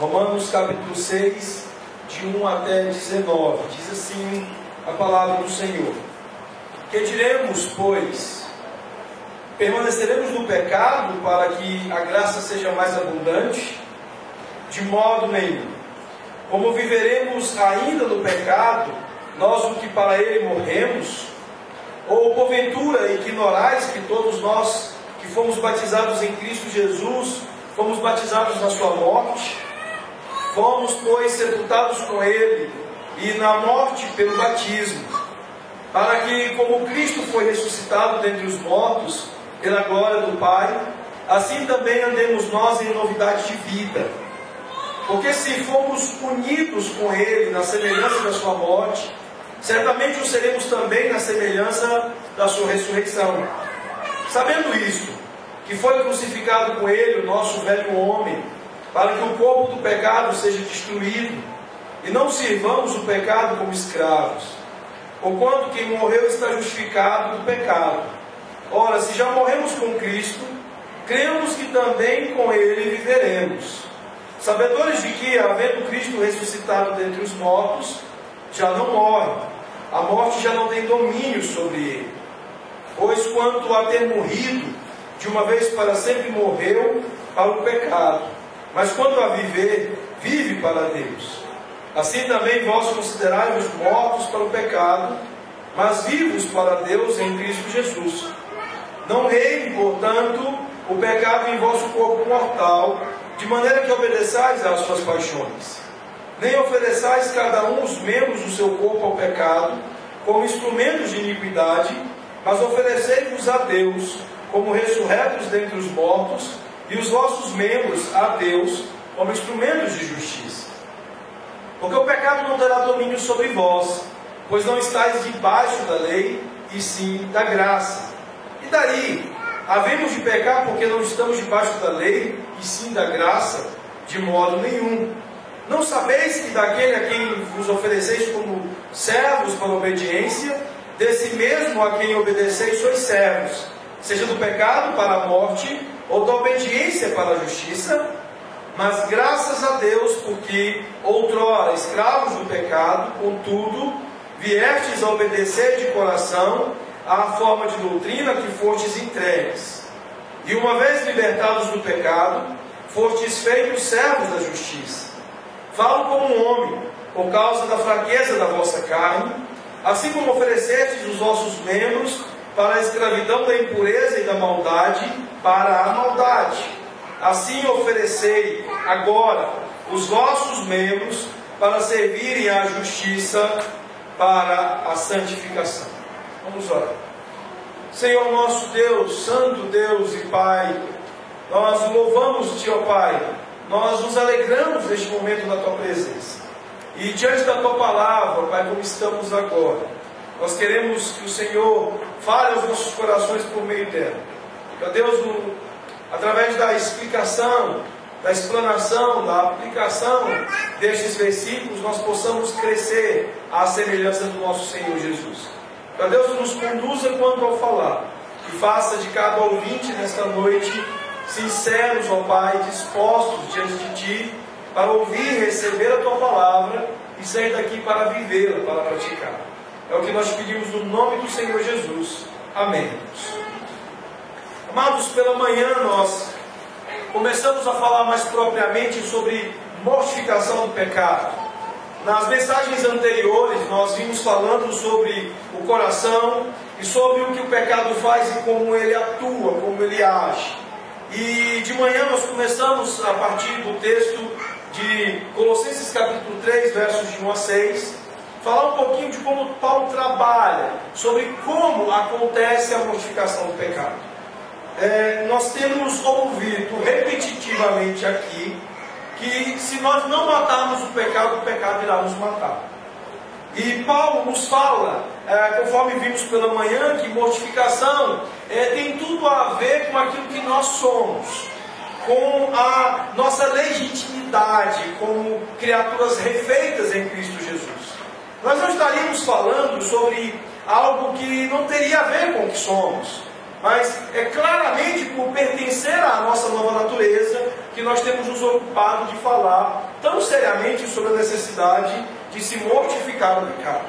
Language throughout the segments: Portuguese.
Romanos capítulo 6, de 1 até 19. Diz assim a palavra do Senhor: Que diremos, pois? Permaneceremos no pecado para que a graça seja mais abundante? De modo nenhum. Como viveremos ainda no pecado, nós o que para ele morremos? Ou porventura ignorais que todos nós que fomos batizados em Cristo Jesus, fomos batizados na sua morte? Fomos, pois, sepultados com ele, e na morte pelo batismo, para que, como Cristo foi ressuscitado dentre os mortos, pela glória do Pai, assim também andemos nós em novidade de vida. Porque se fomos unidos com ele na semelhança da sua morte, certamente o seremos também na semelhança da sua ressurreição. Sabendo isto, que foi crucificado com ele o nosso velho homem, para que o corpo do pecado seja destruído, e não sirvamos o pecado como escravos. Porquanto quem morreu está justificado do pecado. Ora, se já morremos com Cristo, cremos que também com ele viveremos, sabedores de que, havendo Cristo ressuscitado dentre os mortos, já não morre, a morte já não tem domínio sobre ele. Pois quanto a ter morrido, de uma vez para sempre morreu para o pecado, mas quanto a viver, vive para Deus. Assim também vós considerai-vos mortos para o pecado, mas vivos para Deus em Cristo Jesus. Não reine, portanto, o pecado em vosso corpo mortal, de maneira que obedeçais às suas paixões. Nem ofereçais cada um os membros do seu corpo ao pecado, como instrumentos de iniquidade, mas oferecei-vos a Deus, como ressurretos dentre os mortos, e os vossos membros a Deus, como instrumentos de justiça. Porque o pecado não terá domínio sobre vós, pois não estáis debaixo da lei, e sim da graça. E daí, havemos de pecar porque não estamos debaixo da lei, e sim da graça? De modo nenhum. Não sabeis que daquele a quem vos ofereceis como servos para a obediência, desse mesmo a quem obedeceis sois servos, seja do pecado para a morte, ou da obediência para a justiça? Mas graças a Deus, porque outrora escravos do pecado, contudo, viestes a obedecer de coração à forma de doutrina que fostes entregues. E uma vez libertados do pecado, fostes feitos servos da justiça. Falo como um homem, por causa da fraqueza da vossa carne, assim como oferecestes os vossos membros para a escravidão da impureza e da maldade, para a maldade. Assim oferecei agora os vossos membros para servirem à justiça, para a santificação. Vamos orar. Senhor nosso Deus, Santo Deus e Pai, nós louvamos-te, ó Pai, nós nos alegramos neste momento da Tua presença. E diante da Tua palavra, Pai, como estamos agora, nós queremos que o Senhor fale aos nossos corações por meio dela. Que, ó Deus, através da explicação, da explanação, da aplicação destes versículos, nós possamos crescer à semelhança do nosso Senhor Jesus. Que, ó Deus, nos conduza quanto ao falar, e faça de cada ouvinte nesta noite sinceros, ó Pai, dispostos diante de Ti, para ouvir, receber a Tua palavra e sair daqui para vivê-la, para praticar. É o que nós pedimos no nome do Senhor Jesus. Amém. Amados, pela manhã nós começamos a falar mais propriamente sobre mortificação do pecado. Nas mensagens anteriores nós vimos falando sobre o coração e sobre o que o pecado faz e como ele atua, como ele age. E de manhã nós começamos a partir do texto de Colossenses capítulo 3, versos de 1 a 6, falar um pouquinho de como Paulo trabalha, sobre como acontece a mortificação do pecado. Nós temos ouvido repetitivamente aqui que se nós não matarmos o pecado irá nos matar. E Paulo nos fala, conforme vimos pela manhã, que mortificação tem tudo a ver com aquilo que nós somos, com a nossa legitimidade como criaturas refeitas em Cristo Jesus. Nós não estaríamos falando sobre algo que não teria a ver com o que somos. Mas é claramente por pertencer à nossa nova natureza que nós temos nos ocupado de falar tão seriamente sobre a necessidade de se mortificar o pecado.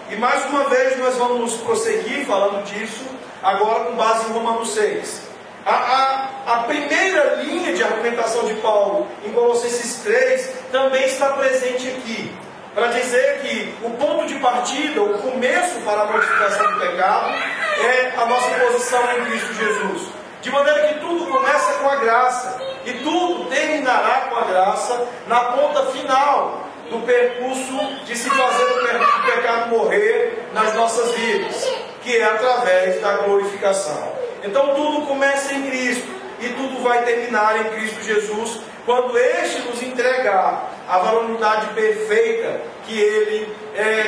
E mais uma vez nós vamos prosseguir falando disso, agora com base em Romanos 6. A primeira linha de argumentação de Paulo em Colossenses 3 também está presente aqui, para dizer que o ponto de partida, o começo para a mortificação do pecado, é a nossa posição em Cristo Jesus. De maneira que tudo começa com a graça, e tudo terminará com a graça na ponta final do percurso de se fazer o pecado morrer nas nossas vidas, que é através da glorificação. Então tudo começa em Cristo, e tudo vai terminar em Cristo Jesus, quando este nos entregar a varonilidade perfeita que Ele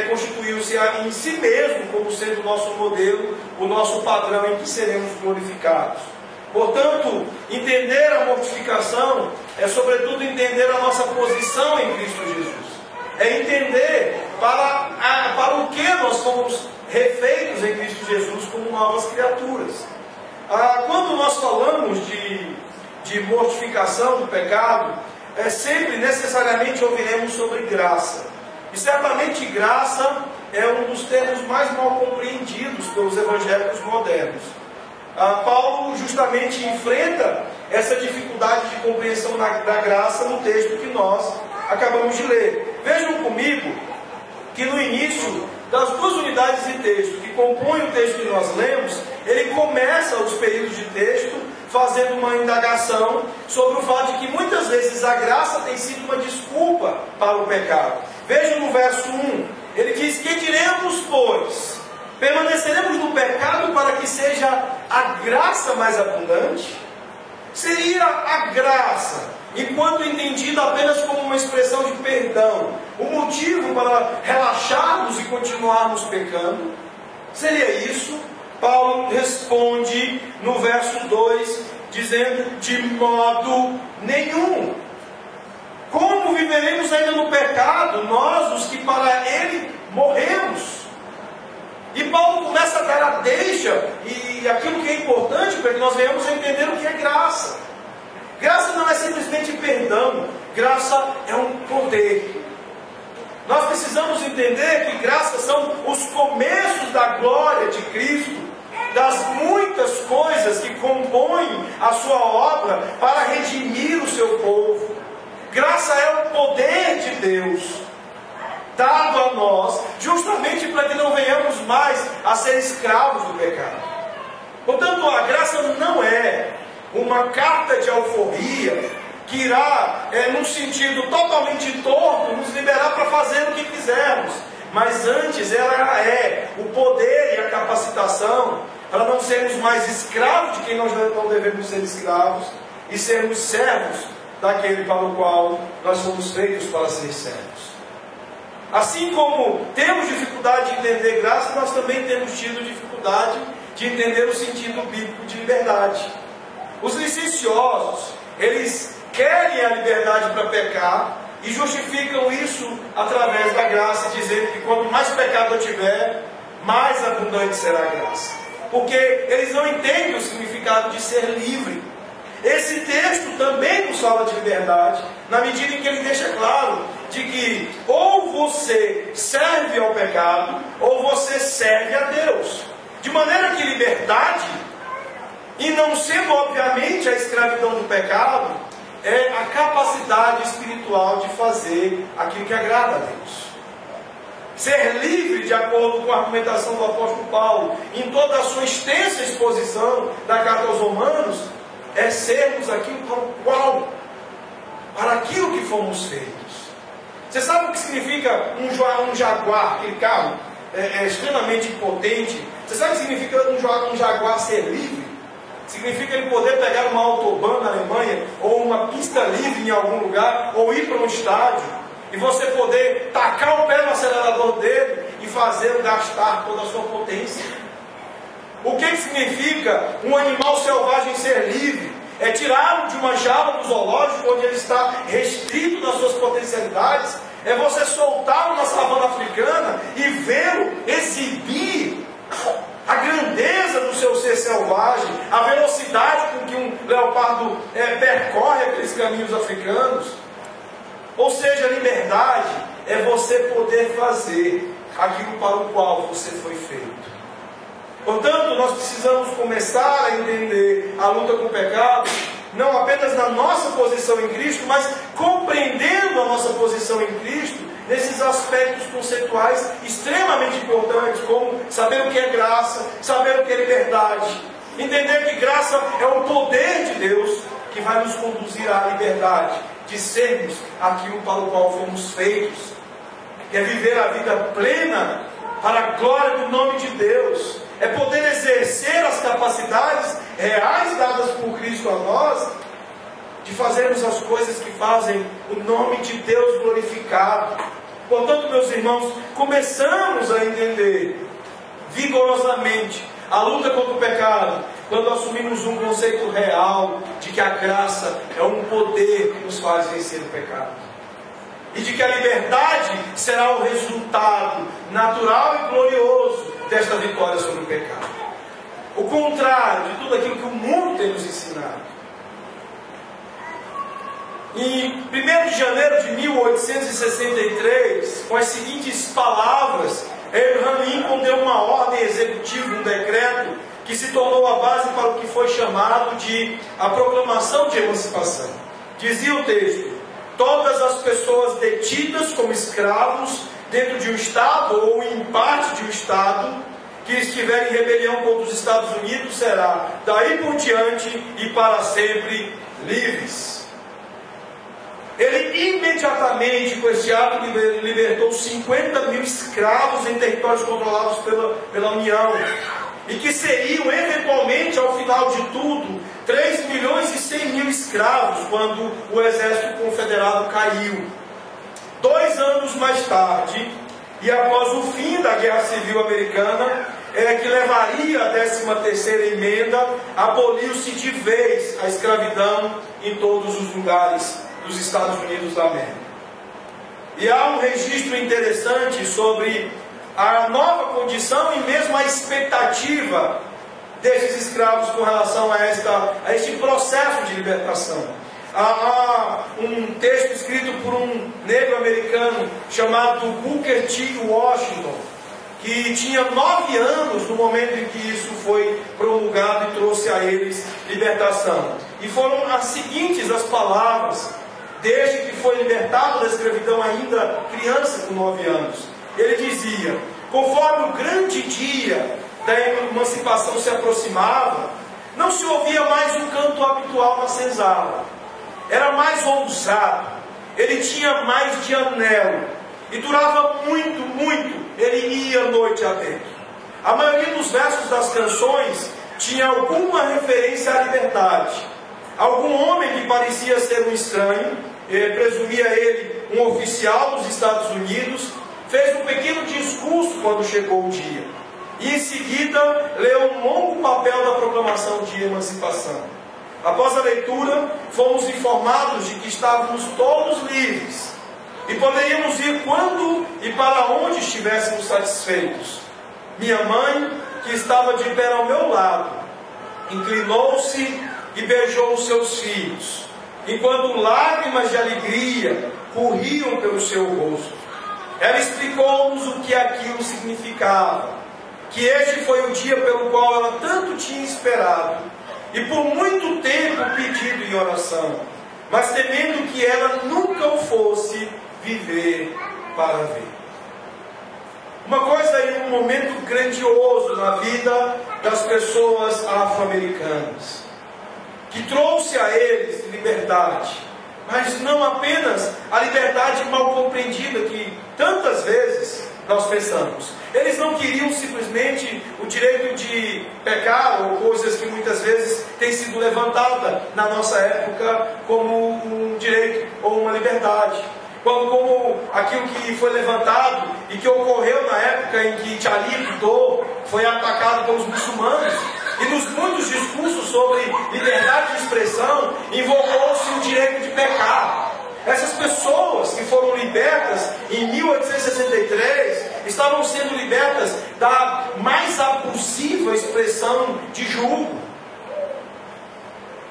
constituiu-se em si mesmo como sendo o nosso modelo, o nosso padrão em que seremos glorificados. Portanto, entender a mortificação é sobretudo entender a nossa posição em Cristo Jesus. É entender para o que nós fomos refeitos em Cristo Jesus como novas criaturas. Quando nós falamos de mortificação do pecado, sempre necessariamente ouviremos sobre graça. E certamente graça é um dos termos mais mal compreendidos pelos evangélicos modernos. Paulo justamente enfrenta essa dificuldade de compreensão da graça no texto que nós acabamos de ler. Vejam comigo que no início das duas unidades de texto que compõem o texto que nós lemos, ele começa os períodos de texto fazendo uma indagação sobre o fato de que muitas vezes a graça tem sido uma desculpa para o pecado. Vejam no verso 1, ele diz: que diremos, pois? Permaneceremos no pecado para que seja a graça mais abundante? Seria a graça, enquanto entendida apenas como uma expressão de perdão, o motivo para relaxarmos e continuarmos pecando? Seria isso? Paulo responde no verso 2, dizendo: de modo nenhum. Como viveremos ainda no pecado, nós os que para ele morremos? E Paulo começa a dar a deixa, e aquilo que é importante para que nós venhamos a entender o que é graça. Graça não é simplesmente perdão, graça é um poder. Nós precisamos entender que graça são os começos da glória de Cristo, das muitas coisas que compõem a sua obra para redimir o seu povo. Graça é o poder de Deus dado a nós, justamente para que não venhamos mais a ser escravos do pecado. Portanto, a graça não é uma carta de alforria que irá, num sentido totalmente torto, nos liberar para fazer o que quisermos. Mas antes ela é o poder e a capacitação para não sermos mais escravos de quem nós não devemos ser escravos e sermos servos daquele para o qual nós fomos feitos para ser servos. Assim como temos dificuldade de entender graça, nós também temos tido dificuldade de entender o sentido bíblico de liberdade. Os licenciosos, eles querem a liberdade para pecar e justificam isso através da graça, dizendo que quanto mais pecado eu tiver, mais abundante será a graça. Porque eles não entendem o significado de ser livre. Esse texto também nos fala de liberdade, na medida em que ele deixa claro de que ou você serve ao pecado, ou você serve a Deus. De maneira que liberdade, e não sendo obviamente a escravidão do pecado, é a capacidade espiritual de fazer aquilo que agrada a Deus. Ser livre, de acordo com a argumentação do apóstolo Paulo, em toda a sua extensa exposição da carta aos Romanos, é sermos aquilo para aquilo que fomos feitos. Você sabe o que significa um Jaguar, aquele carro extremamente potente? Você sabe o que significa um Jaguar ser livre? Significa ele poder pegar uma autobahn na Alemanha, ou uma pista livre em algum lugar, ou ir para um estádio, e você poder tacar o pé no acelerador dele e fazê-lo gastar toda a sua potência. O que significa um animal selvagem ser livre? É tirá-lo de uma jaula do zoológico, onde ele está restrito nas suas potencialidades. É você soltá-lo na savana africana e vê-lo exibir a grandeza do seu ser selvagem, a velocidade com que um leopardo percorre aqueles caminhos africanos. Ou seja, a liberdade é você poder fazer aquilo para o qual você foi feito. Portanto, nós precisamos começar a entender a luta com o pecado, não apenas na nossa posição em Cristo, mas compreendendo a nossa posição em Cristo, nesses aspectos conceituais extremamente importantes, como saber o que é graça, saber o que é liberdade, entender que graça é o poder de Deus que vai nos conduzir à liberdade, de sermos aquilo para o qual fomos feitos, que é viver a vida plena para a glória do nome de Deus, é poder exercer as capacidades reais dadas por Cristo a nós, de fazermos as coisas que fazem o nome de Deus glorificado. Portanto, meus irmãos, começamos a entender vigorosamente a luta contra o pecado, quando assumimos um conceito real de que a graça é um poder que nos faz vencer o pecado. E de que a liberdade será o resultado natural e glorioso desta vitória sobre o pecado. O contrário de tudo aquilo que o mundo tem nos ensinado. Em 1 de janeiro de 1863, com as seguintes palavras, Abraham Lincoln deu uma ordem executiva, um decreto, que se tornou a base para o que foi chamado de a Proclamação de Emancipação. Dizia o texto: todas as pessoas detidas como escravos dentro de um Estado ou em parte de um Estado que estiver em rebelião contra os Estados Unidos será daí por diante e para sempre livres. Ele imediatamente, com esse ato, libertou 50 mil escravos em territórios controlados pela União, e que seriam, eventualmente, ao final de tudo, 3 milhões e 100 mil escravos, quando o exército confederado caiu. 2 anos mais tarde, e após o fim da Guerra Civil Americana, que levaria a 13ª emenda, aboliu-se de vez a escravidão em todos os lugares dos Estados Unidos da América. E há um registro interessante sobre a nova condição e mesmo a expectativa desses escravos com relação a este processo de libertação. Há um texto escrito por um negro americano chamado Booker T. Washington, que tinha 9 anos no momento em que isso foi promulgado e trouxe a eles libertação. E foram as seguintes as palavras, desde que foi libertado da escravidão, ainda criança com 9 anos. Ele dizia: conforme o grande dia da emancipação se aproximava, não se ouvia mais o canto habitual na senzala. Era mais ousado, ele tinha mais de anelo, e durava muito, ele ia noite adentro. A maioria dos versos das canções tinha alguma referência à liberdade. Algum homem que parecia ser um estranho, presumia ele um oficial dos Estados Unidos, fez um pequeno discurso quando chegou o dia. E em seguida leu um longo papel da proclamação de emancipação. Após a leitura, fomos informados de que estávamos todos livres e poderíamos ir quando e para onde estivéssemos satisfeitos. Minha mãe, que estava de pé ao meu lado, inclinou-se e beijou os seus filhos, enquanto lágrimas de alegria corriam pelo seu rosto. Ela explicou-nos o que aquilo significava, que este foi o dia pelo qual ela tanto tinha esperado, e por muito tempo pedido em oração, mas temendo que ela nunca o fosse viver para ver. Uma coisa e um momento grandioso na vida das pessoas afro-americanas, que trouxe a eles liberdade, mas não apenas a liberdade mal compreendida que tantas vezes nós pensamos. Eles não queriam simplesmente o direito de pecar, ou coisas que muitas vezes têm sido levantada na nossa época como um direito ou uma liberdade. Como aquilo que foi levantado e que ocorreu na época em que Charlie Hebdo foi atacado pelos muçulmanos, e nos muitos discursos sobre liberdade de expressão invocou-se o direito de pecar. Essas pessoas que foram libertas em 1863 estavam sendo libertas da mais abusiva expressão de julgo.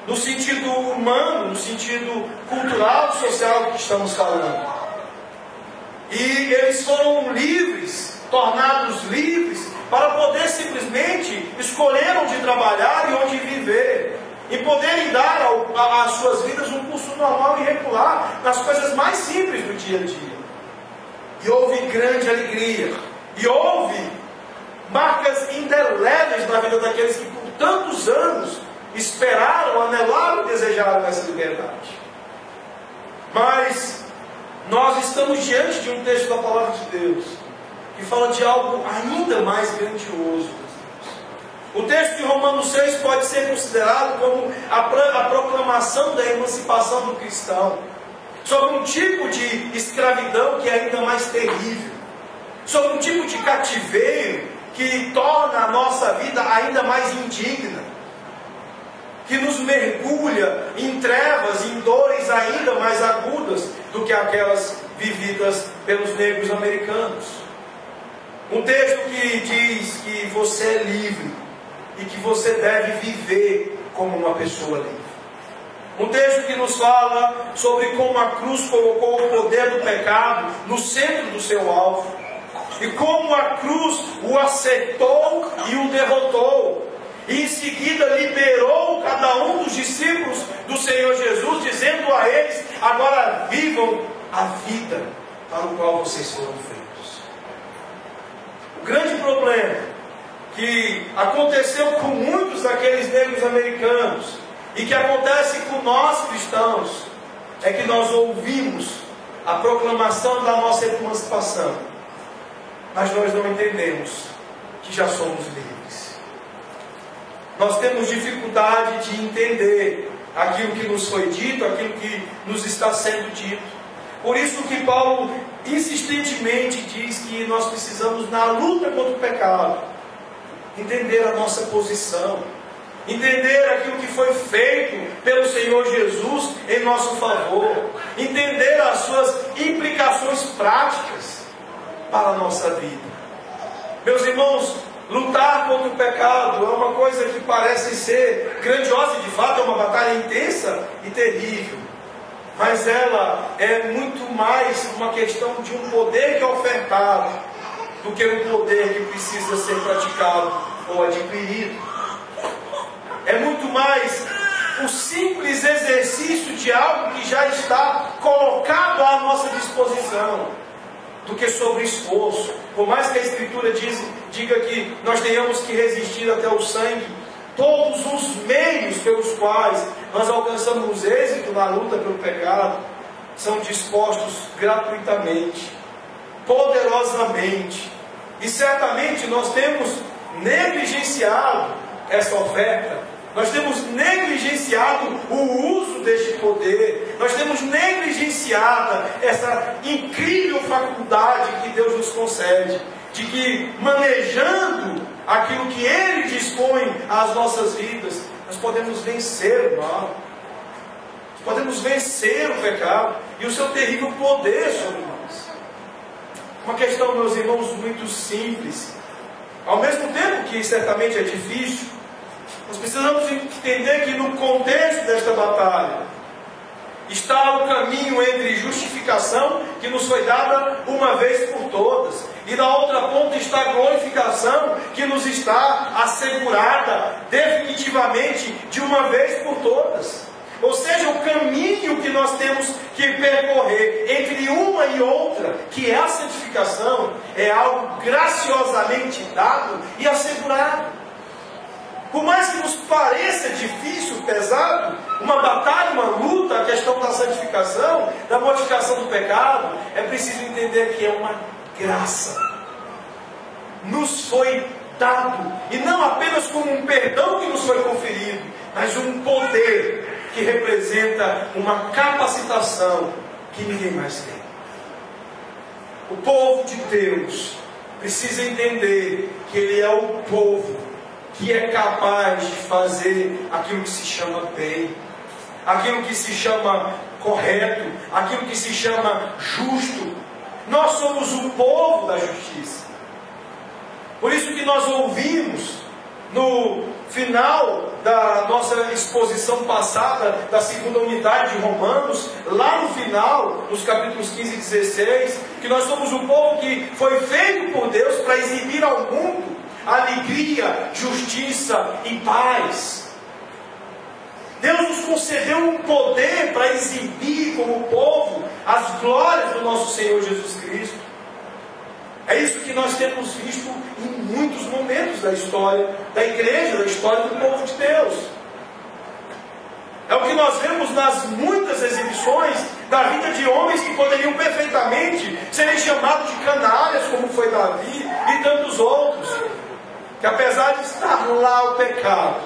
No sentido humano, no sentido cultural, social que estamos falando. E eles foram livres, tornados livres, para poder simplesmente escolher onde trabalhar e onde viver. E poderem dar às suas vidas um curso normal e regular nas coisas mais simples do dia a dia. E houve grande alegria. E houve marcas indeléveis na vida daqueles que por tantos anos esperaram, anelaram e desejaram essa liberdade. Mas nós estamos diante de um texto da palavra de Deus que fala de algo ainda mais grandioso. O texto de Romanos 6 pode ser considerado como a proclamação da emancipação do cristão, sobre um tipo de escravidão que é ainda mais terrível, sobre um tipo de cativeiro que torna a nossa vida ainda mais indigna, que nos mergulha em trevas, em dores ainda mais agudas do que aquelas vividas pelos negros americanos. Um texto que diz que você é livre e que você deve viver como uma pessoa livre. Um texto que nos fala sobre como a cruz colocou o poder do pecado no centro do seu alvo, e como a cruz o acertou e o derrotou, e em seguida liberou cada um dos discípulos do Senhor Jesus, dizendo a eles: agora vivam a vida para o qual vocês foram feitos. O grande problema que aconteceu com muitos daqueles negros americanos e que acontece com nós cristãos é que nós ouvimos a proclamação da nossa emancipação, mas nós não entendemos que já somos livres. Nós temos dificuldade de entender aquilo que nos foi dito, aquilo que nos está sendo dito. Por isso que Paulo insistentemente diz que nós precisamos, na luta contra o pecado, entender a nossa posição, entender aquilo que foi feito pelo Senhor Jesus em nosso favor, entender as suas implicações práticas para a nossa vida. Meus irmãos, lutar contra o pecado é uma coisa que parece ser grandiosa e de fato é uma batalha intensa e terrível, mas ela é muito mais uma questão de um poder que é ofertado do que um poder que precisa ser praticado ou adquirido. É muito mais o simples exercício de algo que já está colocado à nossa disposição do que sobre esforço. Por mais que a Escritura diga que nós tenhamos que resistir até o sangue, todos os meios pelos quais nós alcançamos êxito na luta pelo pecado são dispostos gratuitamente, poderosamente. E certamente nós temos negligenciado essa oferta, nós temos negligenciado o uso deste poder, nós temos negligenciado essa incrível faculdade que Deus nos concede, de que manejando aquilo que Ele dispõe às nossas vidas, nós podemos vencer o mal, nós podemos vencer o pecado e o seu terrível poder sobre nós. Uma questão, meus irmãos, muito simples, ao mesmo tempo que certamente é difícil. Nós precisamos entender que no contexto desta batalha está o caminho entre justificação, que nos foi dada uma vez por todas, e na outra ponta está a glorificação, que nos está assegurada definitivamente de uma vez por todas. Ou seja, o caminho que nós temos que percorrer entre uma e outra, que é a santificação, é algo graciosamente dado e assegurado. Por mais que nos pareça difícil, pesado, uma batalha, uma luta, a questão da santificação, da mortificação do pecado, é preciso entender que é uma graça. Nos foi dado, e não apenas como um perdão que nos foi conferido, mas um poder que representa uma capacitação que ninguém mais tem. O povo de Deus precisa entender que ele é o povo que é capaz de fazer aquilo que se chama bem, aquilo que se chama correto, aquilo que se chama justo. Nós somos o povo da justiça. Por isso que nós ouvimos no final da nossa exposição passada, da segunda unidade de Romanos, lá no final, nos capítulos 15 e 16, que nós somos um povo que foi feito por Deus para exibir ao mundo alegria, justiça e paz. Deus nos concedeu um poder para exibir como povo as glórias do nosso Senhor Jesus Cristo. É isso que nós temos visto em muitos momentos da história da igreja, da história do povo de Deus. É o que nós vemos nas muitas exibições da vida de homens que poderiam perfeitamente serem chamados de canalhas, como foi Davi e tantos outros, que apesar de estar lá o pecado,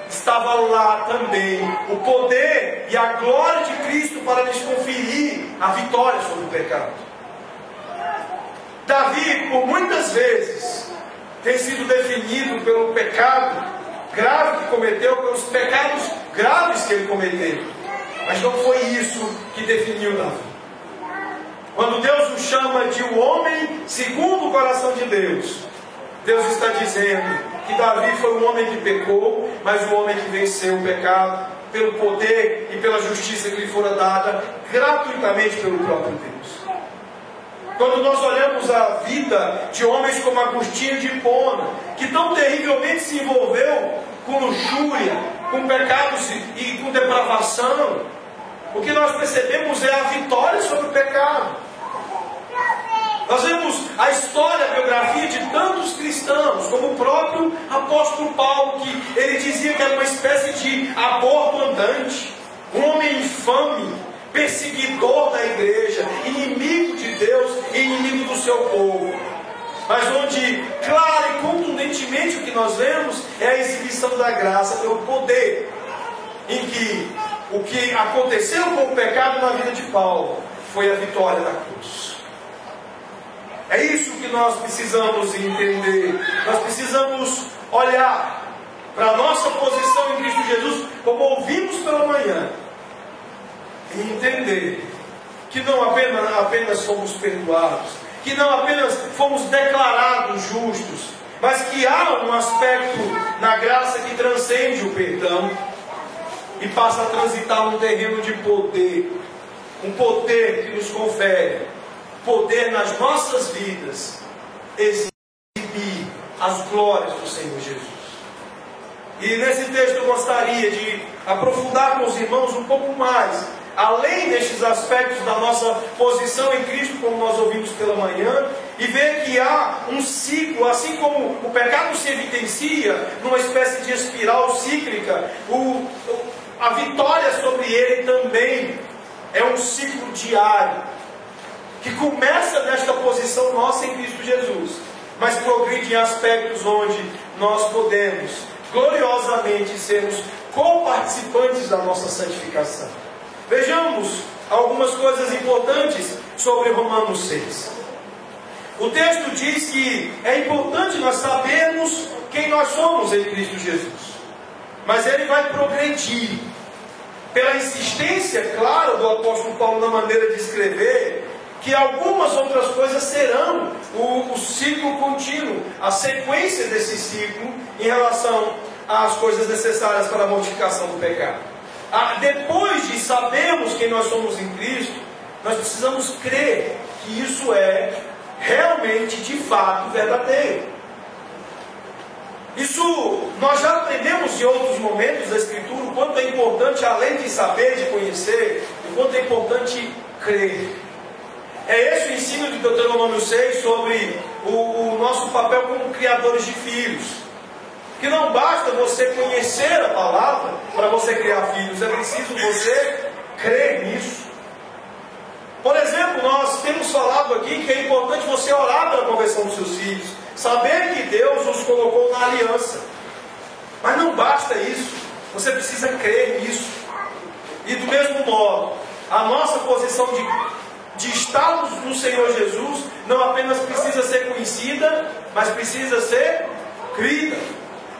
estava lá também o poder e a glória de Cristo para lhes conferir a vitória sobre o pecado. Davi, por muitas vezes, tem sido definido pelo pecado grave que cometeu, pelos pecados graves que ele cometeu. Mas não foi isso que definiu Davi. Quando Deus o chama de um homem segundo o coração de Deus, Deus está dizendo que Davi foi um homem que pecou, mas um homem que venceu o pecado pelo poder e pela justiça que lhe fora dada gratuitamente pelo próprio Deus. Quando nós olhamos a vida de homens como Agostinho de Hipona, que tão terrivelmente se envolveu com luxúria, com pecados e com depravação, o que nós percebemos é a vitória sobre o pecado. Nós vemos a história, a biografia de tantos cristãos, como o próprio apóstolo Paulo, que ele dizia que era uma espécie de aborto andante, um homem infame, perseguidor da igreja, inimigo de Deus e inimigo do seu povo. Mas onde, claro e contundentemente, o que nós vemos é a exibição da graça pelo poder, em que o que aconteceu com o pecado na vida de Paulo foi a vitória da cruz. É isso que nós precisamos entender. Nós precisamos olhar para a nossa posição em Cristo Jesus, como ouvimos pela manhã, e entender que não apenas fomos perdoados, que não apenas fomos declarados justos, mas que há um aspecto na graça que transcende o perdão e passa a transitar num terreno de poder, um poder que nos confere poder nas nossas vidas, exibir as glórias do Senhor Jesus. E nesse texto eu gostaria de aprofundar com os irmãos um pouco mais, além destes aspectos da nossa posição em Cristo, como nós ouvimos pela manhã, e ver que há um ciclo, assim como o pecado se evidencia numa espécie de espiral cíclica, a vitória sobre ele também é um ciclo diário, que começa nesta posição nossa em Cristo Jesus, mas progride em aspectos onde nós podemos gloriosamente sermos coparticipantes da nossa santificação. Vejamos algumas coisas importantes sobre Romanos 6. O texto diz que é importante nós sabermos quem nós somos em Cristo Jesus, mas ele vai progredir pela insistência clara do apóstolo Paulo na maneira de escrever, que algumas outras coisas serão o ciclo contínuo, a sequência desse ciclo em relação às coisas necessárias para a mortificação do pecado. Depois de sabermos quem nós somos em Cristo, nós precisamos crer que isso é realmente, de fato, verdadeiro. Isso nós já aprendemos em outros momentos da Escritura, o quanto é importante, além de saber, de conhecer, o quanto é importante crer. É esse o ensino de Deuteronômio 6 sobre o nosso papel como criadores de filhos. Que não basta você conhecer a palavra para você criar filhos, é preciso você crer nisso. Por exemplo, nós temos falado aqui que é importante você orar pela conversão dos seus filhos, saber que Deus os colocou na aliança. Mas não basta isso, você precisa crer nisso. E do mesmo modo, a nossa posição de estarmos no Senhor Jesus não apenas precisa ser conhecida, mas precisa ser crida.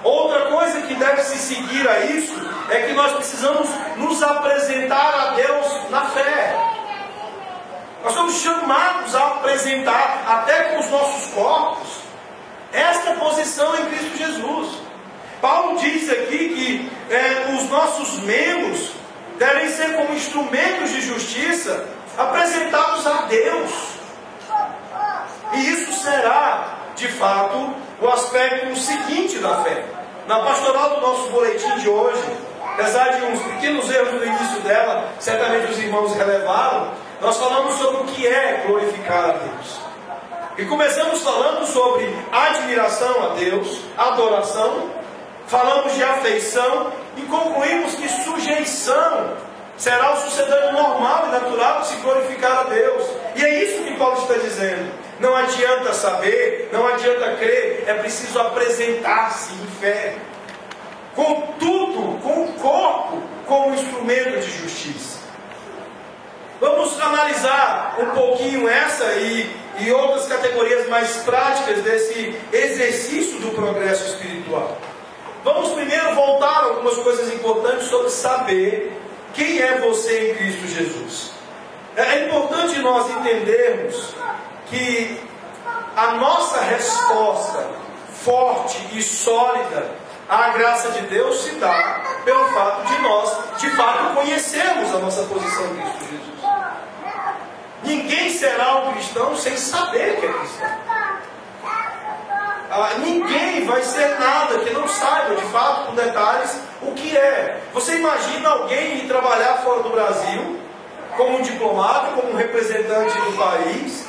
Outra coisa que deve se seguir a isso é que nós precisamos nos apresentar a Deus na fé. Nós somos chamados a apresentar até com os nossos corpos. esta posição em Cristo Jesus. Paulo diz aqui que os nossos membros devem ser como instrumentos de justiça apresentados a Deus. E isso será, de fato, o aspecto seguinte da fé. Na pastoral do nosso boletim de hoje, apesar de uns pequenos erros no início dela, certamente os irmãos relevaram, nós falamos sobre o que é glorificar a Deus. E começamos falando sobre admiração a Deus, adoração, falamos de afeição e concluímos que sujeição será o sucedâneo normal e natural de se glorificar a Deus. E é isso que Paulo está dizendo. Não adianta saber, não adianta crer, é preciso apresentar-se em fé. Com tudo, com o corpo, como instrumento de justiça. Vamos analisar um pouquinho essa e outras categorias mais práticas desse exercício do progresso espiritual. Vamos primeiro voltar a algumas coisas importantes sobre saber quem é você em Cristo Jesus. É importante nós entendermos que a nossa resposta forte e sólida à graça de Deus se dá pelo fato de nós, de fato, conhecermos a nossa posição em Cristo Jesus. Ninguém será um cristão sem saber que é cristão. Ninguém vai ser nada que não saiba, de fato, com detalhes, o que é. Você imagina alguém ir trabalhar fora do Brasil, como um diplomata, como um representante do país,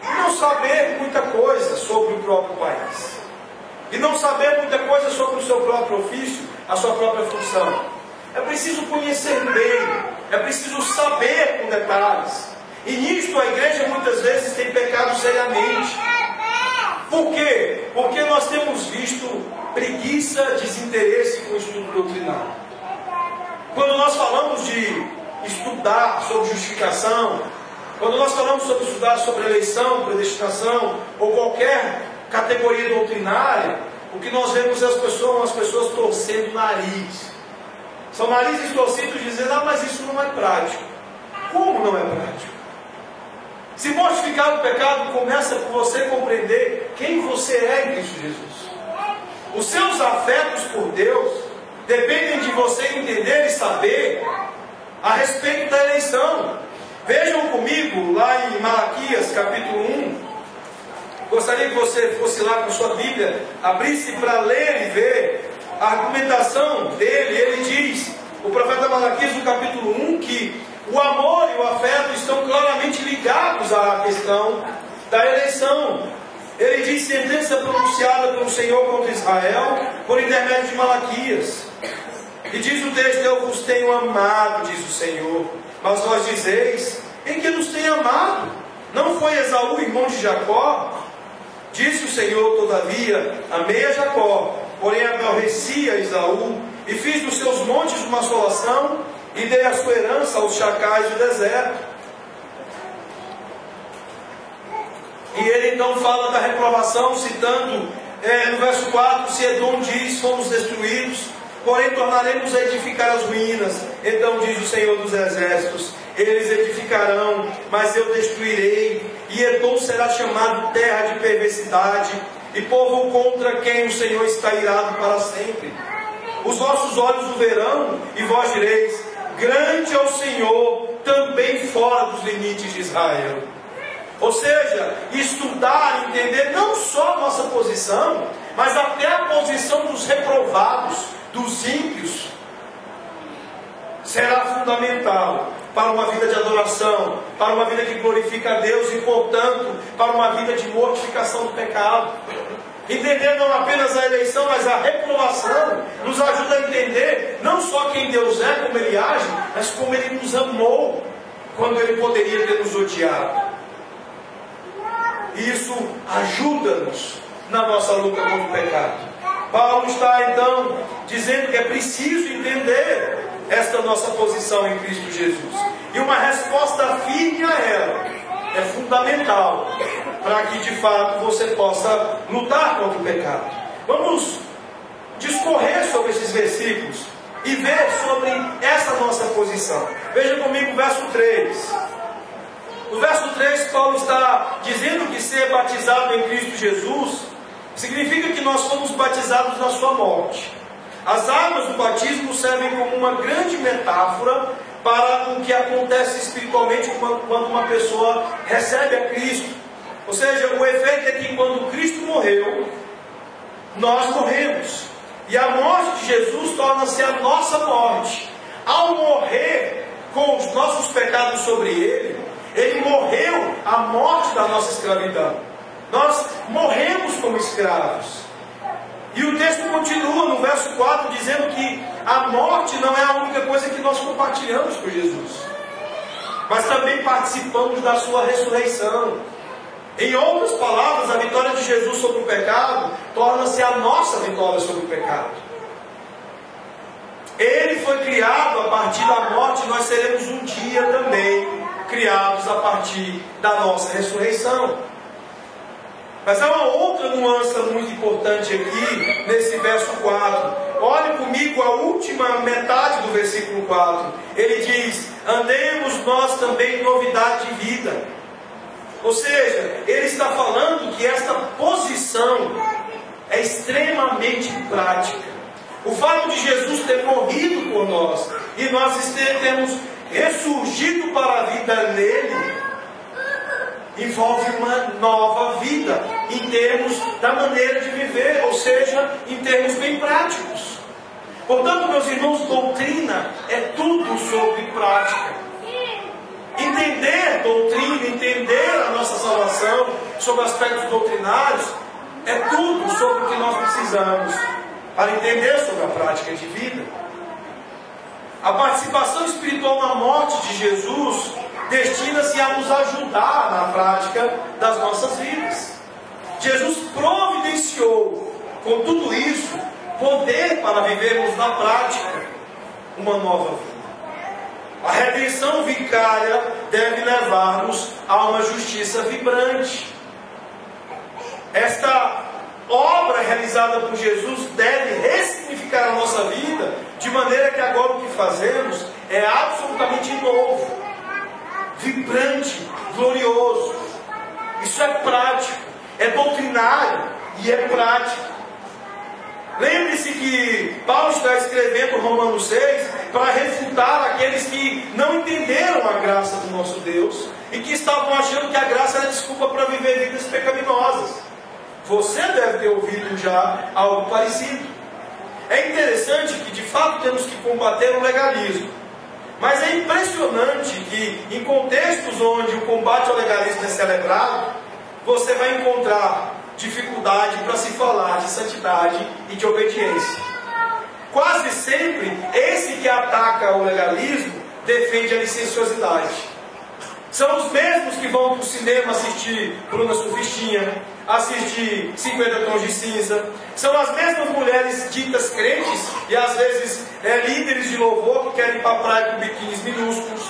e não saber muita coisa sobre o próprio país. E não saber muita coisa sobre o seu próprio ofício, a sua própria função. É preciso conhecer bem, é preciso saber com detalhes. E nisto a igreja muitas vezes tem pecado seriamente. Por quê? Porque nós temos visto preguiça, desinteresse com o estudo doutrinário. Quando nós falamos de estudar sobre justificação, quando nós falamos sobre estudar sobre eleição, predestinação, ou qualquer categoria doutrinária, o que nós vemos é as pessoas torcendo o nariz. São narizes torcidos dizendo, mas isso não é prático. Como não é prático? Se mortificar o pecado começa por você compreender quem você é em Cristo Jesus. Os seus afetos por Deus dependem de você entender e saber a respeito da eleição. Vejam comigo lá em Malaquias capítulo 1. Gostaria que você fosse lá com a sua Bíblia, abrisse para ler e ver a argumentação dele. Ele diz, o profeta Malaquias no capítulo 1, que o amor e o afeto estão claramente ligados à questão da eleição. Ele diz, sentença pronunciada pelo Senhor contra Israel por intermédio de Malaquias. E diz o texto, eu vos tenho amado, diz o Senhor. Mas vós dizeis, em que nos tem amado? Não foi Esaú, irmão de Jacó? Disse o Senhor, todavia, amei a Jacó, porém aborreci a Esaú, e fiz dos seus montes uma assolação, e dei a sua herança aos chacais do deserto. E ele então fala da reprovação, citando no verso 4, se Edom diz, fomos destruídos, porém tornaremos a edificar as ruínas. Então diz o Senhor dos Exércitos, eles edificarão, mas eu destruirei, e Edom será chamado terra de perversidade, e povo contra quem o Senhor está irado para sempre. Os vossos olhos o verão, e vós direis, grande é o Senhor, também fora dos limites de Israel. Ou seja, estudar, entender não só a nossa posição, mas até a posição dos reprovados, dos ímpios, será fundamental para uma vida de adoração, para uma vida que glorifica a Deus e, portanto, para uma vida de mortificação do pecado. Entender não apenas a eleição, mas a reprovação nos ajuda a entender não só quem Deus é, como Ele age, mas como Ele nos amou quando Ele poderia ter nos odiado. Isso ajuda-nos na nossa luta contra o pecado. Paulo está então dizendo que é preciso entender esta nossa posição em Cristo Jesus. E uma resposta firme a ela é fundamental para que de fato você possa lutar contra o pecado. Vamos discorrer sobre esses versículos e ver sobre essa nossa posição. Veja comigo o verso 3. No verso 3, Paulo está dizendo que ser batizado em Cristo Jesus Significa que nós fomos batizados na sua morte. As águas do batismo servem como uma grande metáfora para o que acontece espiritualmente quando uma pessoa recebe a Cristo. Ou seja, o efeito é que quando Cristo morreu, nós morremos. E a morte de Jesus torna-se a nossa morte. Ao morrer com os nossos pecados sobre Ele, Ele morreu a morte da nossa escravidão. Nós morremos como escravos. E o texto continua no verso 4 dizendo que a morte não é a única coisa que nós compartilhamos com Jesus, mas também participamos da sua ressurreição. Em outras palavras, a vitória de Jesus sobre o pecado torna-se a nossa vitória sobre o pecado. Ele foi criado a partir da morte, nós seremos um dia também criados a partir da nossa ressurreição. Mas há uma outra nuance muito importante aqui, nesse verso 4. Olhe comigo a última metade do versículo 4. Ele diz: andemos nós também em novidade de vida. Ou seja, ele está falando que esta posição é extremamente prática. O fato de Jesus ter morrido por nós e nós termos ressurgido para a vida nele, envolve uma nova vida em termos da maneira de viver, ou seja, em termos bem práticos. Portanto, meus irmãos, doutrina é tudo sobre prática. Entender doutrina, entender a nossa salvação sobre aspectos doutrinários, é tudo sobre o que nós precisamos para entender sobre a prática de vida. A participação espiritual na morte de Jesus destina-se a nos ajudar na prática das nossas vidas. Jesus providenciou, com tudo isso, poder para vivermos na prática uma nova vida. A redenção vicária deve levar-nos a uma justiça vibrante. Esta obra realizada por Jesus deve ressignificar a nossa vida, de maneira que agora o que fazemos é absolutamente novo, vibrante, glorioso. Isso é prático, é doutrinário e é prático. Lembre-se que Paulo está escrevendo Romanos 6 para refutar aqueles que não entenderam a graça do nosso Deus e que estavam achando que a graça era desculpa para viver vidas pecaminosas. Você deve ter ouvido já algo parecido. É interessante que de fato temos que combater o legalismo. Mas é impressionante que em contextos onde o combate ao legalismo é celebrado, você vai encontrar dificuldade para se falar de santidade e de obediência. Quase sempre, esse que ataca o legalismo defende a licenciosidade. São os mesmos que vão para o cinema assistir Bruna Surfistinha, assistir 50 Tons de Cinza. São as mesmas mulheres ditas crentes e às vezes líderes de louvor que querem ir para a praia com biquínis minúsculos.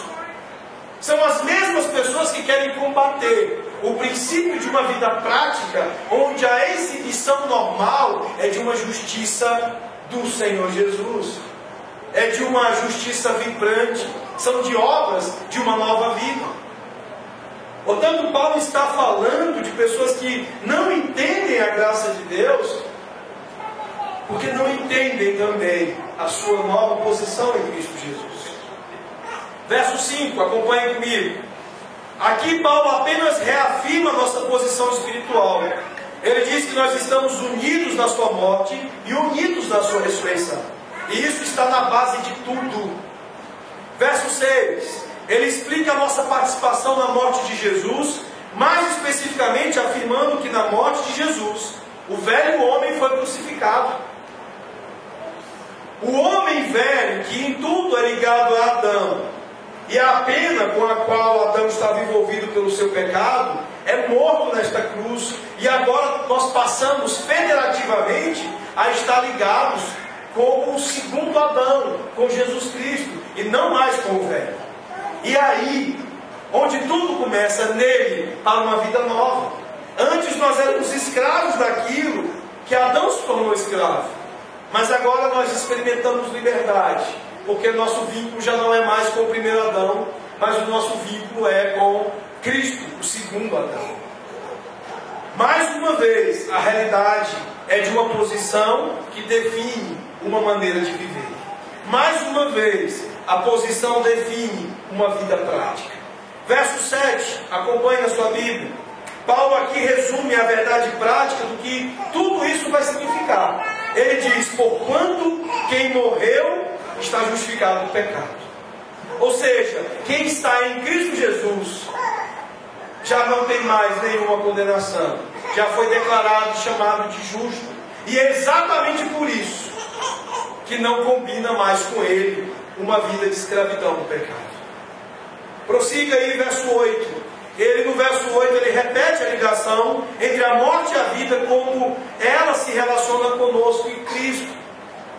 São as mesmas pessoas que querem combater o princípio de uma vida prática, onde a exibição normal é de uma justiça do Senhor Jesus, é de uma justiça vibrante, são de obras de uma nova vida. Portanto, Paulo está falando de pessoas que não entendem a graça de Deus, porque não entendem também a sua nova posição em Cristo Jesus. Verso 5, acompanhe comigo. Aqui Paulo apenas reafirma a nossa posição espiritual. Ele diz que nós estamos unidos na sua morte e unidos na sua ressurreição. E isso está na base de tudo. Verso 6. Ele explica a nossa participação na morte de Jesus, mais especificamente afirmando que na morte de Jesus, o velho homem foi crucificado. O homem velho, que em tudo é ligado a Adão, e a pena com a qual Adão estava envolvido pelo seu pecado, é morto nesta cruz. E agora nós passamos federativamente a estar ligados com o segundo Adão, com Jesus Cristo, e não mais com o velho. E aí, onde tudo começa nele, para uma vida nova. Antes nós éramos escravos daquilo que Adão se tornou escravo. Mas agora nós experimentamos liberdade, porque nosso vínculo já não é mais com o primeiro Adão, mas o nosso vínculo é com Cristo, o segundo Adão. Mais uma vez, a realidade é de uma posição que define uma maneira de viver. Mais uma vez, a posição define uma vida prática. Verso 7, acompanhe na sua Bíblia. Paulo aqui resume a verdade prática do que tudo isso vai significar. Ele diz: porquanto quem morreu está justificado do pecado. Ou seja, quem está em Cristo Jesus já não tem mais nenhuma condenação. Já foi declarado, chamado de justo. E é exatamente por isso que não combina mais com ele uma vida de escravidão no pecado. Prossiga aí, verso 8. Ele, no verso 8, ele repete a ligação entre a morte e a vida, como ela se relaciona conosco em Cristo.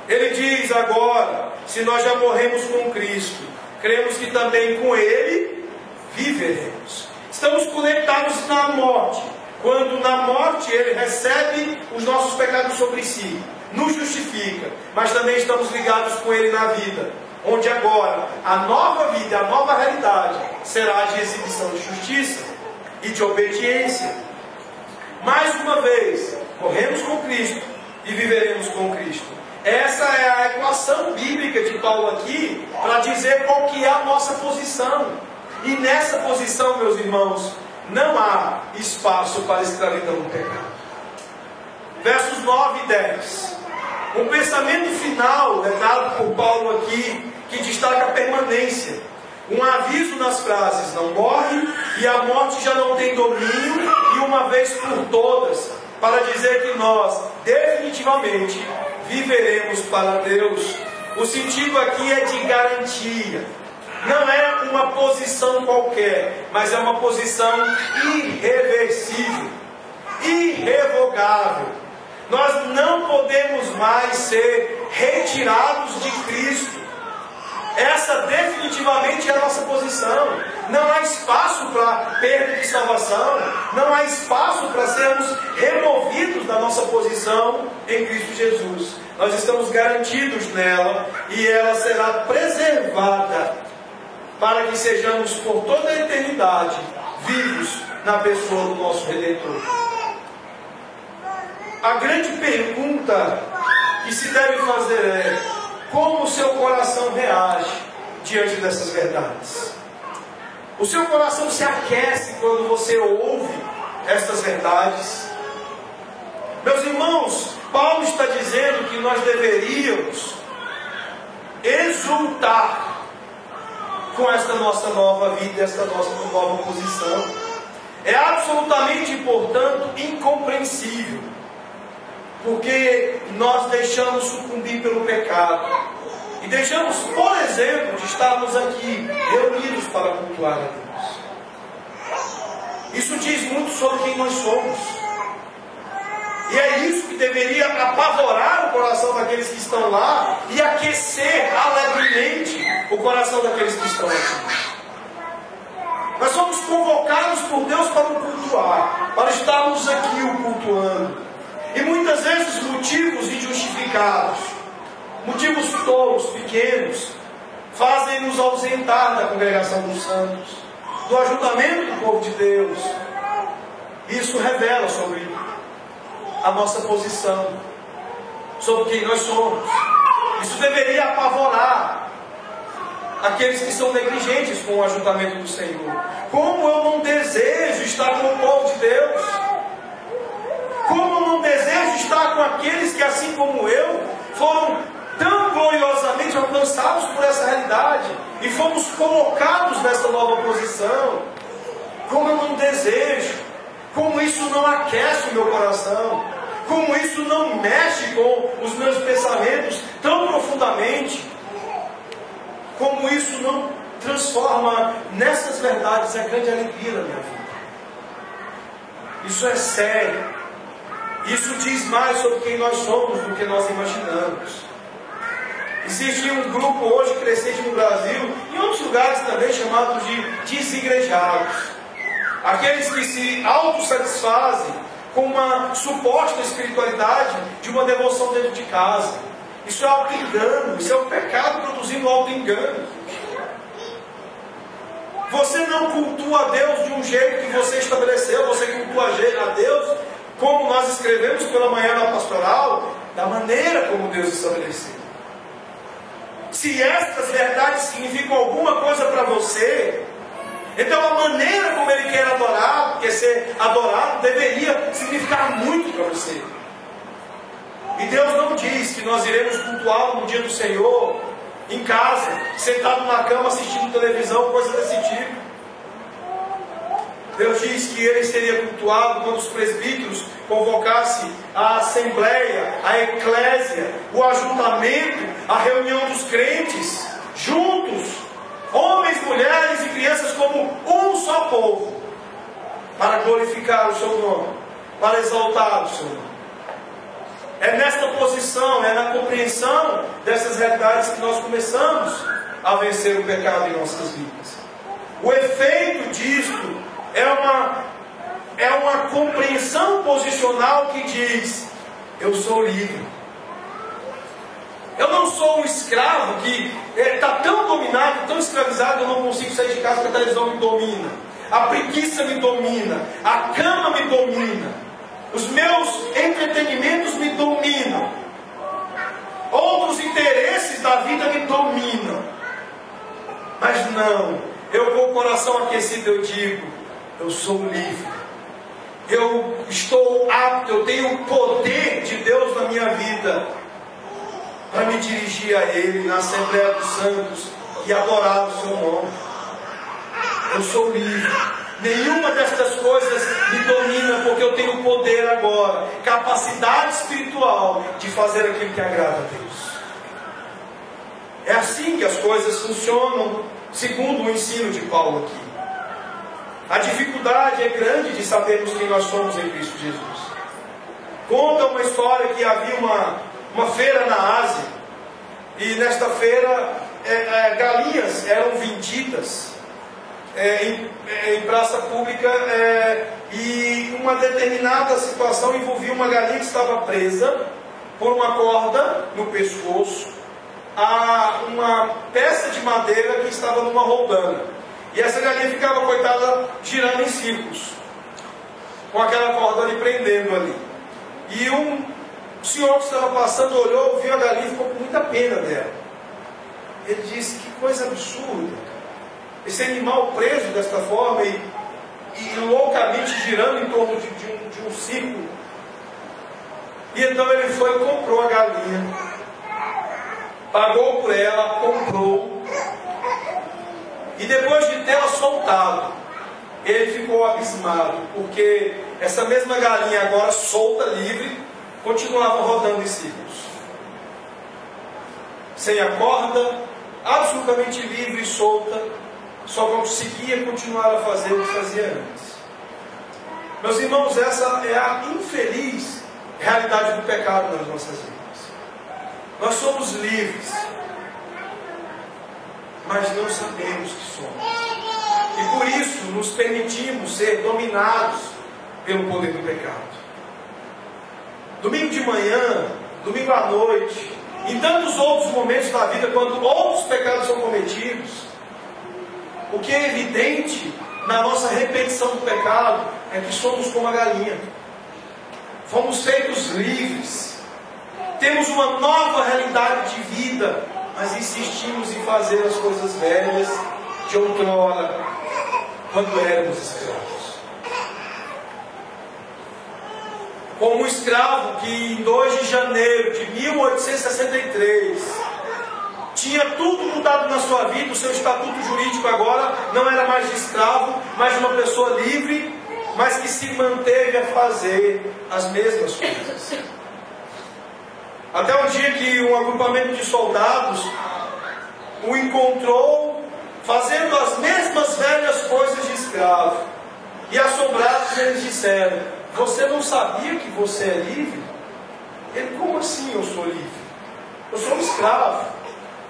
Ele diz agora: se nós já morremos com Cristo, cremos que também com Ele viveremos. Estamos conectados na morte, quando na morte Ele recebe os nossos pecados sobre si, nos justifica, mas também estamos ligados com Ele na vida, onde agora a nova vida, a nova realidade será de exibição de justiça e de obediência. Mais uma vez, morremos com Cristo e viveremos com Cristo. Essa é a equação bíblica de Paulo aqui, para dizer qual que é a nossa posição. E nessa posição, meus irmãos, não há espaço para escravidão no pecado. Versos 9 e 10. Um pensamento final é dado por Paulo aqui, que destaca a permanência. Um aviso nas frases: não morre, e a morte já não tem domínio, e uma vez por todas, para dizer que nós definitivamente viveremos para Deus. O sentido aqui é de garantia. Não é uma posição qualquer, mas é uma posição irreversível, irrevogável. Nós não podemos mais ser retirados de Cristo. Essa definitivamente é a nossa posição. Não há espaço para perda de salvação. Não há espaço para sermos removidos da nossa posição em Cristo Jesus. Nós estamos garantidos nela e ela será preservada para que sejamos por toda a eternidade vivos na pessoa do nosso Redentor. A grande pergunta que se deve fazer é: como o seu coração reage diante dessas verdades? O seu coração se aquece quando você ouve estas verdades? Meus irmãos, Paulo está dizendo que nós deveríamos exultar com esta nossa nova vida, esta nossa nova posição. É absolutamente, portanto, incompreensível, porque nós deixamos sucumbir pelo pecado e deixamos, por exemplo, de estarmos aqui reunidos para cultuar a Deus. Isso diz muito sobre quem nós somos, e é isso que deveria apavorar o coração daqueles que estão lá e aquecer alegremente o coração daqueles que estão aqui. Nós somos convocados por Deus para o cultuar, para estarmos aqui o cultuando. E muitas vezes motivos injustificados, motivos tolos, pequenos, fazem nos ausentar da congregação dos santos, do ajuntamento do povo de Deus. Isso revela sobre a nossa posição, sobre quem nós somos. Isso deveria apavorar aqueles que são negligentes com o ajuntamento do Senhor. Como eu não desejo estar com o povo de Deus? Como eu não desejo estar com aqueles que, assim como eu, foram tão gloriosamente alcançados por essa realidade e fomos colocados nessa nova posição? Como eu não desejo, como isso não aquece o meu coração, como isso não mexe com os meus pensamentos tão profundamente, como isso não transforma nessas verdades a grande alegria da minha vida. Isso é sério. Isso diz mais sobre quem nós somos do que nós imaginamos. Existe um grupo hoje crescente no Brasil, e em outros lugares também, chamados de desigrejados. Aqueles que se autossatisfazem com uma suposta espiritualidade de uma devoção dentro de casa. Isso é auto-engano, isso é o pecado produzindo auto-engano. Você não cultua a Deus de um jeito que você estabeleceu, você cultua a Deus, como nós escrevemos pela manhã na pastoral, da maneira como Deus estabeleceu. Se estas verdades significam alguma coisa para você, então a maneira como Ele quer adorar, porque ser adorado deveria significar muito para você. E Deus não diz que nós iremos cultuá-lo no dia do Senhor, em casa, sentado na cama assistindo televisão, coisa desse tipo. Deus diz que Ele seria cultuado quando os presbíteros convocassem a assembleia, a eclésia, o ajuntamento, a reunião dos crentes, juntos, homens, mulheres e crianças como um só povo, para glorificar o seu nome, para exaltar o seu nome. É nesta posição, é na compreensão dessas realidades que nós começamos a vencer o pecado em nossas vidas. O efeito disto é uma compreensão posicional que diz: eu sou livre. Eu não sou um escravo que está tão dominado, tão escravizado, eu não consigo sair de casa porque a televisão me domina, a preguiça me domina, a cama me domina, os meus entretenimentos me dominam, outros interesses da vida me dominam. Mas não, eu com o coração aquecido eu digo: eu sou livre, eu estou apto, eu tenho o poder de Deus na minha vida para me dirigir a Ele na Assembleia dos Santos e adorar o seu nome. Eu sou livre. Nenhuma destas coisas me domina, porque eu tenho poder agora, capacidade espiritual de fazer aquilo que agrada a Deus. É assim que as coisas funcionam, segundo o ensino de Paulo aqui. A dificuldade é grande de sabermos quem nós somos em Cristo Jesus. Conta uma história que havia uma feira na Ásia, e nesta feira galinhas eram vendidas em praça pública, e uma determinada situação envolvia uma galinha que estava presa por uma corda no pescoço a uma peça de madeira que estava numa roldana, e essa galinha ficava, coitada, girando em círculos com aquela corda ali prendendo ali. E um senhor que estava passando olhou, viu a galinha e ficou com muita pena dela. Ele disse: que coisa absurda, esse animal preso desta forma e loucamente girando em torno de um círculo. E então ele foi e comprou a galinha, pagou por ela, comprou, e depois de tê-la soltado, ele ficou abismado, porque essa mesma galinha, agora solta, livre, continuava rodando em círculos, sem a corda, absolutamente livre e solta, só conseguia continuar a fazer o que fazia antes. Meus irmãos, essa é a infeliz realidade do pecado nas nossas vidas. Nós somos livres, mas não sabemos que somos, e por isso nos permitimos ser dominados pelo poder do pecado. Domingo de manhã, domingo à noite, em tantos outros momentos da vida, quando outros pecados são cometidos, o que é evidente na nossa repetição do pecado é que somos como a galinha. Fomos feitos livres. Temos uma nova realidade de vida, mas insistimos em fazer as coisas velhas de outrora, quando éramos escravos. Como um escravo que em 2 de janeiro de 1863... tinha tudo mudado na sua vida, o seu estatuto jurídico agora não era mais de escravo, mas de uma pessoa livre, mas que se manteve a fazer as mesmas coisas. Até um dia que um agrupamento de soldados o encontrou fazendo as mesmas velhas coisas de escravo. E assombrados eles disseram: você não sabia que você é livre? Ele: como assim eu sou livre? Eu sou um escravo.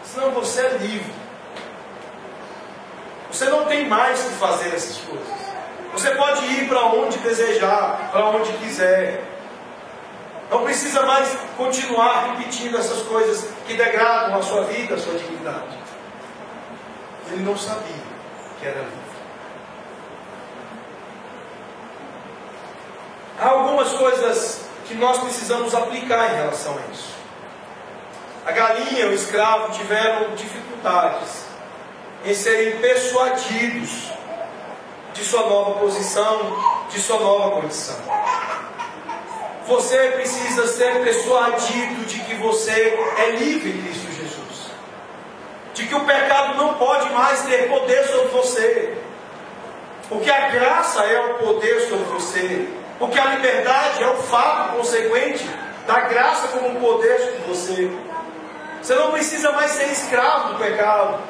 Senão você é livre. Você não tem mais que fazer essas coisas. Você pode ir para onde desejar, para onde quiser. Não precisa mais continuar repetindo essas coisas que degradam a sua vida, a sua dignidade. Ele não sabia que era livre. Há algumas coisas que nós precisamos aplicar em relação a isso. A galinha e o escravo tiveram dificuldades em serem persuadidos de sua nova posição, de sua nova condição. Você precisa ser persuadido de que você é livre em Cristo Jesus. De que o pecado não pode mais ter poder sobre você. Porque a graça é o poder sobre você. Porque a liberdade é o fato consequente da graça como um poder sobre você. Você não precisa mais ser escravo do pecado.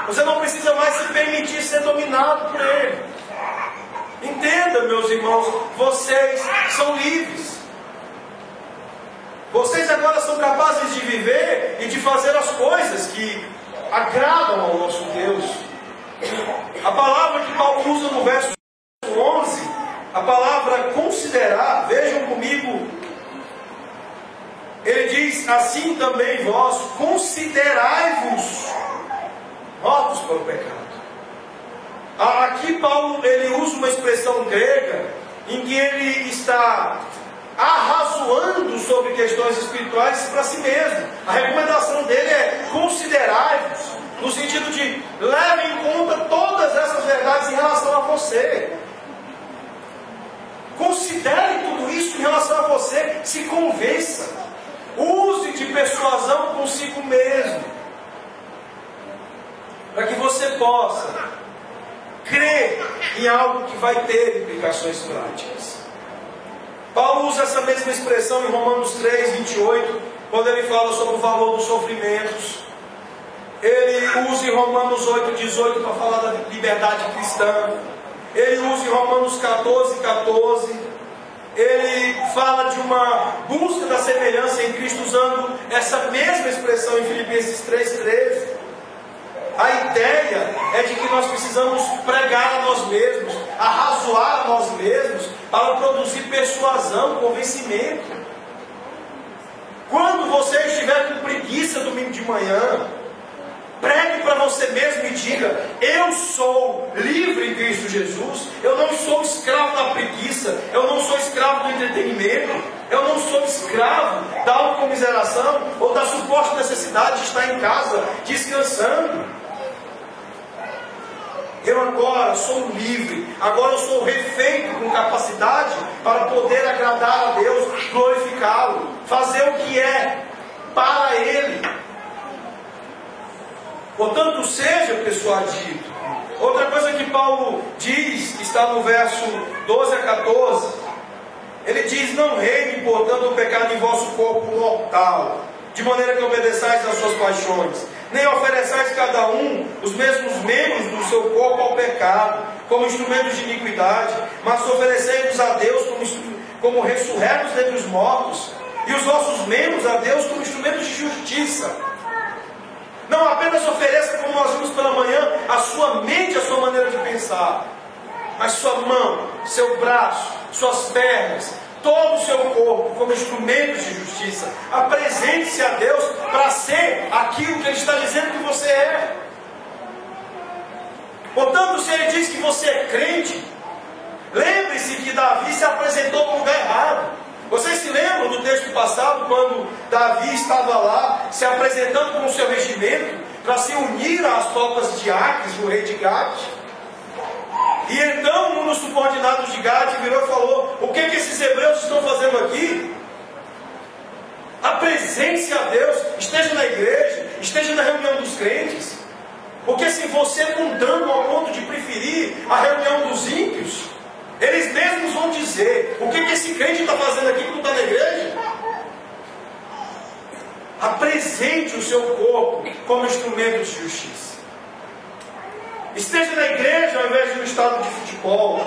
Você não precisa mais se permitir ser dominado por ele. Entenda, meus irmãos, vocês são livres. Vocês agora são capazes de viver e de fazer as coisas que agradam ao nosso Deus. A palavra que Paulo usa no verso 11, a palavra considerar, vejam comigo, ele diz: assim também vós considerai-vos mortos para o pecado. Aqui Paulo ele usa uma expressão grega em que ele está arrazoando sobre questões espirituais para si mesmo. A recomendação dele é considerai-vos, no sentido de leve em conta todas essas verdades em relação a você. Considere tudo isso em relação a você, se convença, use de persuasão consigo mesmo, para que você possa crer em algo que vai ter implicações práticas. Paulo usa essa mesma expressão em Romanos 3, 28, quando ele fala sobre o valor dos sofrimentos. Ele usa em Romanos 8, 18 para falar da liberdade cristã. Ele usa em Romanos 14, 14. Ele fala de uma busca da semelhança em Cristo, usando essa mesma expressão em Filipenses 3, 13. A ideia é de que nós precisamos pregar a nós mesmos, arrazoar a nós mesmos, para produzir persuasão, convencimento. Quando você estiver com preguiça domingo de manhã, pregue para você mesmo e diga: eu sou livre em Cristo Jesus, eu não sou escravo da preguiça, eu não sou escravo do entretenimento, eu não sou escravo da autocomiseração ou da suposta necessidade de estar em casa descansando. Eu agora sou livre, agora eu sou refeito com capacidade para poder agradar a Deus, glorificá-lo, fazer o que é para Ele. Portanto, seja persuadido. Outra coisa que Paulo diz, que está no verso 12 a 14, ele diz: não reine, portanto, o pecado em vosso corpo mortal, de maneira que obedeçais às suas paixões, nem ofereçais cada um os mesmos membros do seu corpo ao pecado, como instrumentos de iniquidade, mas oferecei-vos a Deus como ressurretos dentre os mortos, e os vossos membros a Deus como instrumentos de justiça. Não apenas ofereça, como nós vimos pela manhã, a sua mente, a sua maneira de pensar, mas sua mão, seu braço, suas pernas, todo o seu corpo como instrumentos de justiça. Apresente-se a Deus para ser aquilo que Ele está dizendo que você é. Portanto, se Ele diz que você é crente, lembre-se que Davi se apresentou no lugar errado. Vocês se lembram do texto passado, quando Davi estava lá se apresentando com o seu regimento para se unir às tropas de Aques, o rei de Gade? E então um dos subordinados de Gade virou e falou: o que esses hebreus estão fazendo aqui? Apresente-se a Deus, esteja na igreja, esteja na reunião dos crentes. Porque se você é mundano ao ponto de preferir a reunião dos ímpios, eles mesmos vão dizer: o que esse crente está fazendo aqui que não está na igreja? Apresente o seu corpo como instrumento de justiça. Esteja na igreja ao invés de no estádio de futebol.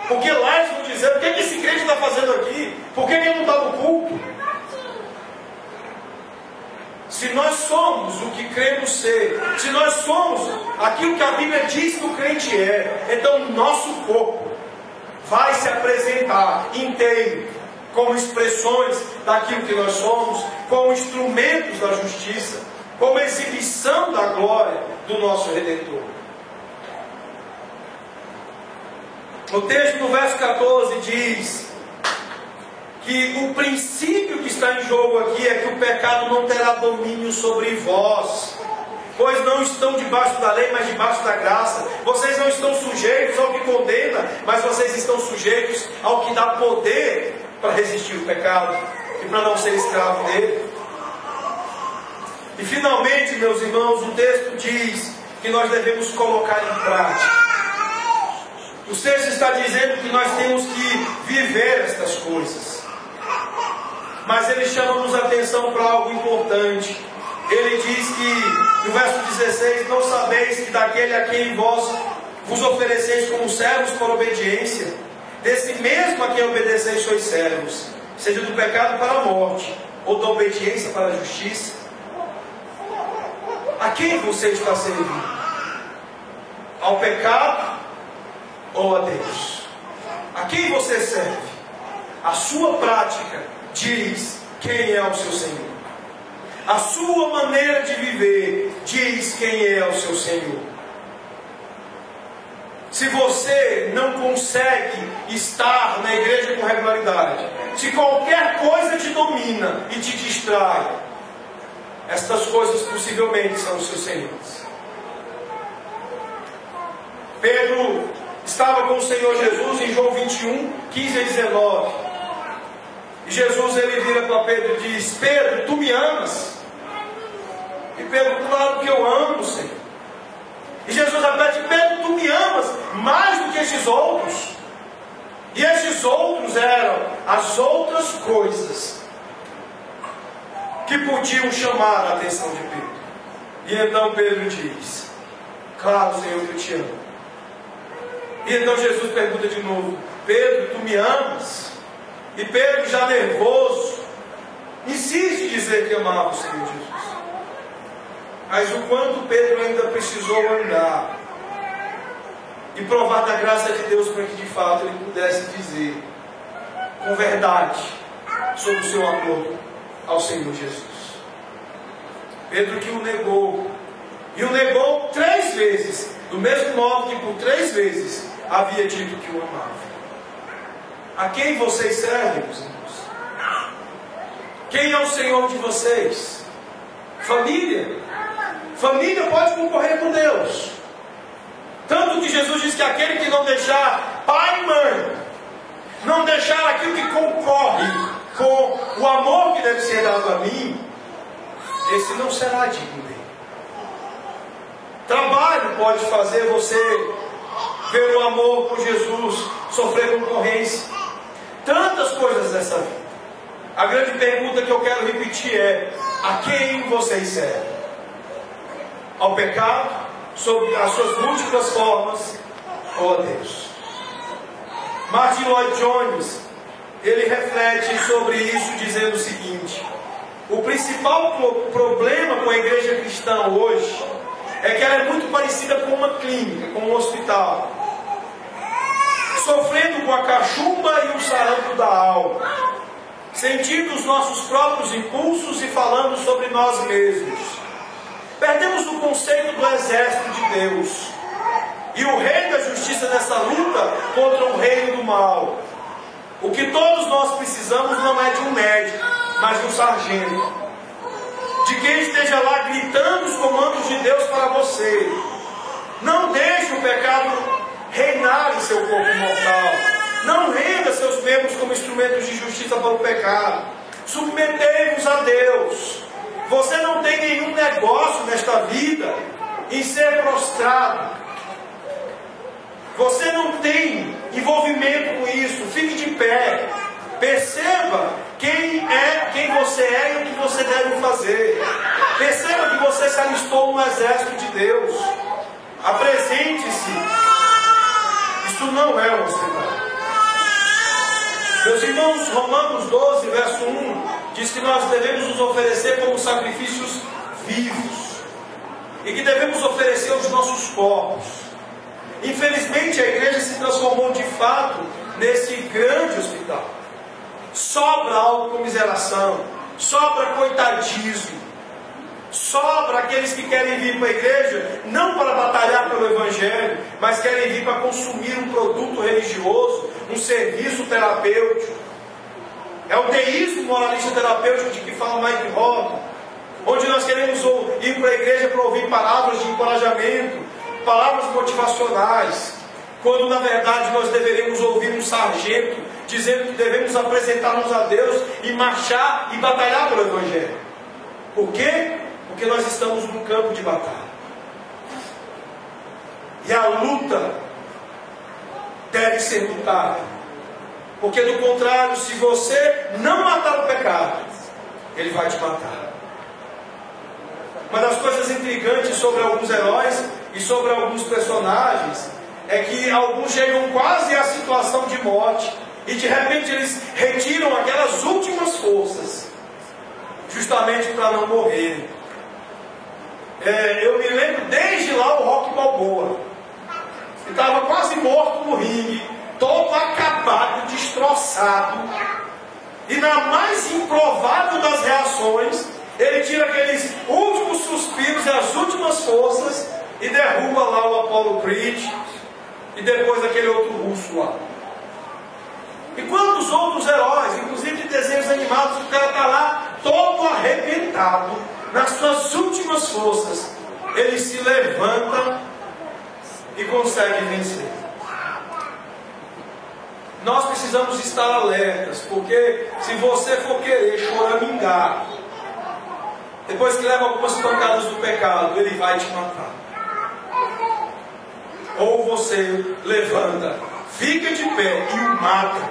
Porque lá eles vão dizer: o que esse crente está fazendo aqui? Por que ele não está no culto? Se nós somos o que cremos ser, se nós somos aquilo que a Bíblia diz que o crente é, então o nosso corpo vai se apresentar inteiro, como expressões daquilo que nós somos, como instrumentos da justiça, como exibição da glória do nosso Redentor. O texto no verso 14 diz que o princípio que está em jogo aqui é que o pecado não terá domínio sobre vós, pois não estão debaixo da lei, mas debaixo da graça. Vocês não estão sujeitos ao que condena, mas vocês estão sujeitos ao que dá poder para resistir o pecado e para não ser escravo dele. E finalmente, meus irmãos, o texto diz que nós devemos colocar em prática. O texto está dizendo que nós temos que viver estas coisas. Mas ele chama-nos a atenção para algo importante. Ele diz que, no verso 16, não sabeis que daquele a quem vós vos ofereceis como servos por obediência, desse mesmo a quem obedeceis sois servos, seja do pecado para a morte, ou da obediência para a justiça. A quem você está servindo? Ao pecado ou a Deus? A quem você serve? A sua prática diz quem é o seu Senhor. A sua maneira de viver diz quem é o seu Senhor. Se você não consegue estar na igreja com regularidade, se qualquer coisa te domina e te distrai, estas coisas possivelmente são os seus senhores. Pedro estava com o Senhor Jesus em João 21, 15 a 19. E Jesus ele vira para Pedro e diz: Pedro, tu me amas? E Pedro: claro que eu amo, Senhor. E Jesus repete: Pedro, tu me amas mais do que estes outros? E estes outros eram as outras coisas que podiam chamar a atenção de Pedro. E então Pedro diz: claro, Senhor, que eu te amo. E então Jesus pergunta de novo: Pedro, tu me amas? E Pedro, já nervoso, insiste em dizer que amava o Senhor Jesus. Mas o quanto Pedro ainda precisou andar e provar da graça de Deus para que de fato ele pudesse dizer com verdade sobre o seu amor ao Senhor Jesus. Pedro que o negou, e o negou 3 vezes, do mesmo modo que por 3 vezes havia dito que o amava. A quem vocês servem, meus irmãos? Quem é o Senhor de vocês? Família? Família pode concorrer com Deus. Tanto que Jesus diz que aquele que não deixar pai e mãe, não deixar aquilo que concorre com o amor que deve ser dado a mim, esse não será digno dele. Trabalho pode fazer você ver o amor por Jesus, sofrer concorrência. Tantas coisas dessa vida. A grande pergunta que eu quero repetir é: a quem vocês servem? Ao pecado, sob as suas múltiplas formas, ou a Deus? Martin Lloyd Jones, ele reflete sobre isso dizendo o seguinte: o principal problema com a igreja cristã hoje é que ela é muito parecida com uma clínica, com um hospital, sofrendo com a cachumba e o sarampo da alma, sentindo os nossos próprios impulsos e falando sobre nós mesmos. Perdemos o conceito do exército de Deus e o reino da justiça nessa luta contra o reino do mal. O que todos nós precisamos não é de um médico, mas de um sargento, de quem esteja lá gritando os comandos de Deus para você. Não deixe o pecado reinar em seu corpo mortal. Não renda seus membros como instrumentos de justiça para o pecado. Submetei-vos a Deus. Você não tem nenhum negócio nesta vida em ser prostrado. Você não tem envolvimento com isso. Fique de pé. Perceba quem você é e o que você deve fazer. Perceba que você se alistou no exército de Deus. Apresente-se. Isso não é um hospital. Meus irmãos, Romanos 12, verso 1, diz que nós devemos nos oferecer como sacrifícios vivos. E que devemos oferecer os nossos corpos. Infelizmente a igreja se transformou de fato nesse grande hospital. Sobra autocomiseração, sobra coitadismo. só para aqueles que querem vir para a igreja, não para batalhar pelo Evangelho, mas querem vir para consumir um produto religioso, um serviço terapêutico. É o deísmo moralista terapêutico de que fala Mike Robb, onde nós queremos ir para a igreja para ouvir palavras de encorajamento, palavras motivacionais, quando na verdade nós deveríamos ouvir um sargento dizendo que devemos apresentar-nos a Deus e marchar e batalhar pelo Evangelho. Por quê? Porque nós estamos num campo de batalha. E a luta deve ser lutada. Porque do contrário, se você não matar o pecado, ele vai te matar. Uma das coisas intrigantes sobre alguns heróis e sobre alguns personagens é que alguns chegam quase à situação de morte e de repente eles retiram aquelas últimas forças, justamente para não morrerem. Eu me lembro desde lá o Rocky Balboa, que estava quase morto no ringue, todo acabado, destroçado, e na mais improvável das reações, ele tira aqueles últimos suspiros e as últimas forças e derruba lá o Apollo Creed e depois aquele outro russo lá. E quantos outros heróis, inclusive de desenhos animados, o cara está lá todo arrebentado, nas suas últimas forças, ele se levanta e consegue vencer. Nós precisamos estar alertas, porque se você for querer choramingar, depois que leva algumas pancadas do pecado, ele vai te matar. Ou você levanta, fica de pé e o mata,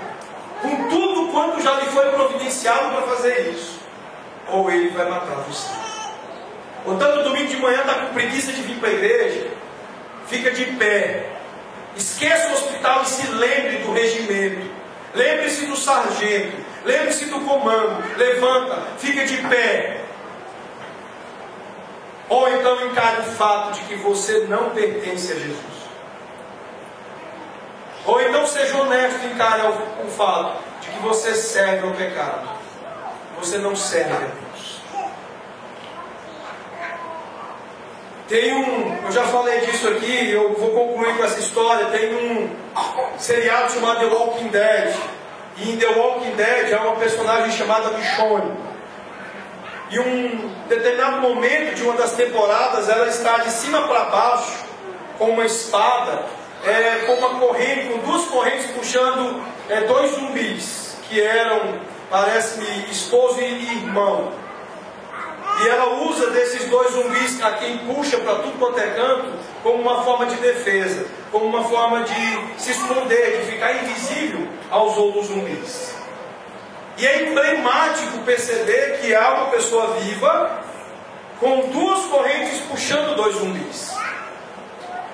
com tudo quanto já lhe foi providenciado para fazer isso. Ou ele vai matar você. Portanto, domingo de manhã está com preguiça de vir para a igreja, fica de pé. Esqueça o hospital e se lembre do regimento. Lembre-se do sargento. Lembre-se do comando. Levanta, fica de pé. Ou então encare o fato de que você não pertence a Jesus. Ou então seja honesto e encare o fato de que você serve ao pecado. Você não serve a Deus. Eu já falei disso aqui, eu vou concluir com essa história. Tem um seriado chamado The Walking Dead. E em The Walking Dead há uma personagem chamada Michonne. E um determinado momento de uma das temporadas, ela está de cima para baixo, com uma espada, com uma corrente, com duas correntes puxando dois zumbis, que eram, parece-me, esposo e irmão. E ela usa desses dois zumbis a quem puxa para tudo quanto é canto, como uma forma de defesa, como uma forma de se esconder, de ficar invisível aos outros zumbis. E é emblemático perceber que há uma pessoa viva com duas correntes puxando dois zumbis.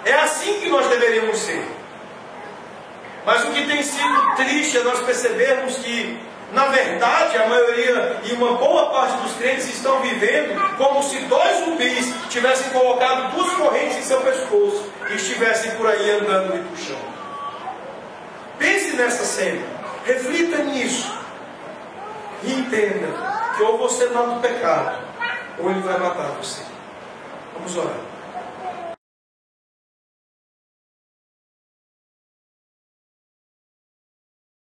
É assim que nós deveríamos ser. Mas o que tem sido triste é nós percebermos que, na verdade, a maioria e uma boa parte dos crentes estão vivendo como se dois zumbis tivessem colocado duas correntes em seu pescoço e estivessem por aí andando e puxando. Pense nessa cena, reflita nisso e entenda que ou você mata o pecado ou ele vai matar você. Vamos orar.